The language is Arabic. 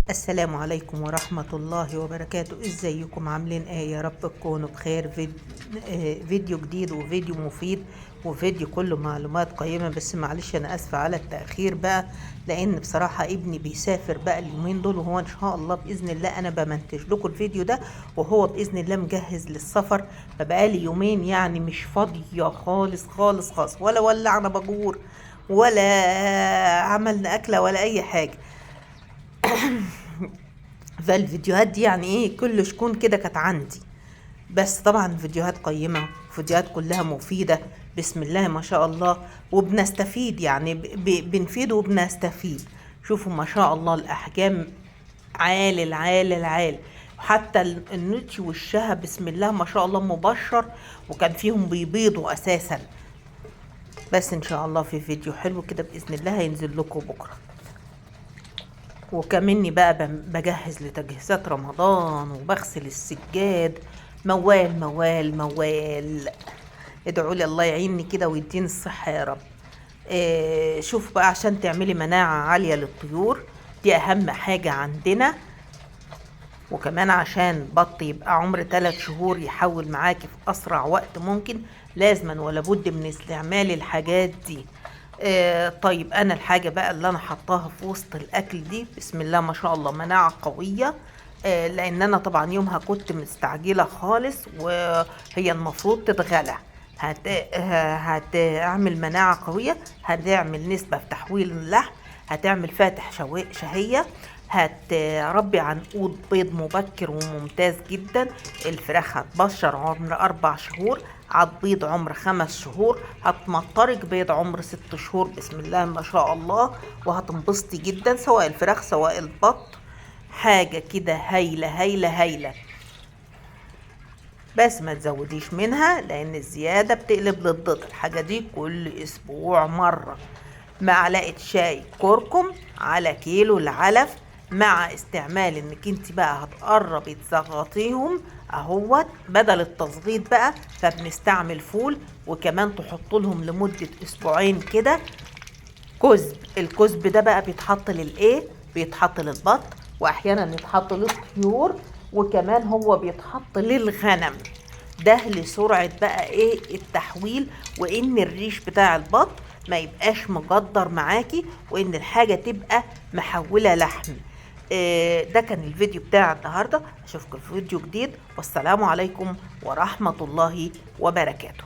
السلام عليكم ورحمة الله وبركاته. ازيكم عاملين ايه؟ يا رب تكونوا بخير. فيديو جديد وفيديو مفيد وفيديو كله معلومات قيمة. بس معلش انا اسفة على التأخير بقى، لان بصراحة ابني بيسافر بقى اليومين دول، وهو ان شاء الله بإذن الله انا بمنتج لكم الفيديو ده وهو بإذن الله مجهز للسفر. فبقالي يومين يعني مش فاضية خالص خالص خالص، ولا ولعنا باجور ولا عملنا أكلة ولا أي حاجة. فالفيديوهات دي يعني ايه كل شكون كده كانت عندي، بس طبعا فيديوهات قيمة، فيديوهات كلها مفيدة بسم الله ما شاء الله، وبنستفيد يعني بنفيد وبنستفيد. شوفوا ما شاء الله الأحجام عال العال العال، حتى النوتي والشها بسم الله ما شاء الله مبشر، وكان فيهم بيبيضوا أساسا. بس إن شاء الله في فيديو حلو كده بإذن الله هينزل لكم بكرة. وكمني بقى بجهز لتجهيزات رمضان وبغسل السجاد. موال موال موال. ادعوا لي الله يعيني كده ويديني الصحة يا رب. شوف بقى، عشان تعملي مناعة عالية للطيور دي أهم حاجة عندنا، وكمان عشان بط يبقى عمر 3 شهور يحول معاكي في أسرع وقت ممكن، لازما ولا بد من استعمال الحاجات دي. طيب انا الحاجة بقى اللي انا حطاها في وسط الاكل دي بسم الله ما شاء الله مناعة قوية. لان انا طبعا يومها كنت مستعجلة خالص، وهي المفروض تتغلى. هتعمل مناعة قوية، هتعمل نسبة في تحويل اللحم، هتعمل فاتح شهية، هتربي عنقود بيض مبكر وممتاز جدا. الفراخ هتبشر عمر 4 شهور، هتبيض عمر 5 شهور، هتمطرك بيض عمر 6 شهور بسم الله ما شاء الله، وهتنبسطي جدا سواء الفراخ سواء البط. حاجة كده هايلة هايلة هايلة. بس ما تزوديش منها لان الزيادة بتقلب للضد. الحاجة دي كل اسبوع مرة. معلقة شاي كركم على كيلو العلف، مع استعمال انك انت بقى هتقربي تزغطيهم اهوت بدل التزغيط بقى، فبنستعمل فول. وكمان تحط لهم لمدة اسبوعين كده كزب. الكزب ده بقى بيتحط للايه؟ بيتحط للبط، واحيانا يتحط للطيور، وكمان هو بيتحط للغنم. ده لسرعة بقى ايه التحويل، وان الريش بتاع البط ما يبقاش مجدر معاكي، وان الحاجة تبقى محولة لحم. ده كان الفيديو بتاع النهاردة. اشوفكم في فيديو جديد، والسلام عليكم ورحمة الله وبركاته.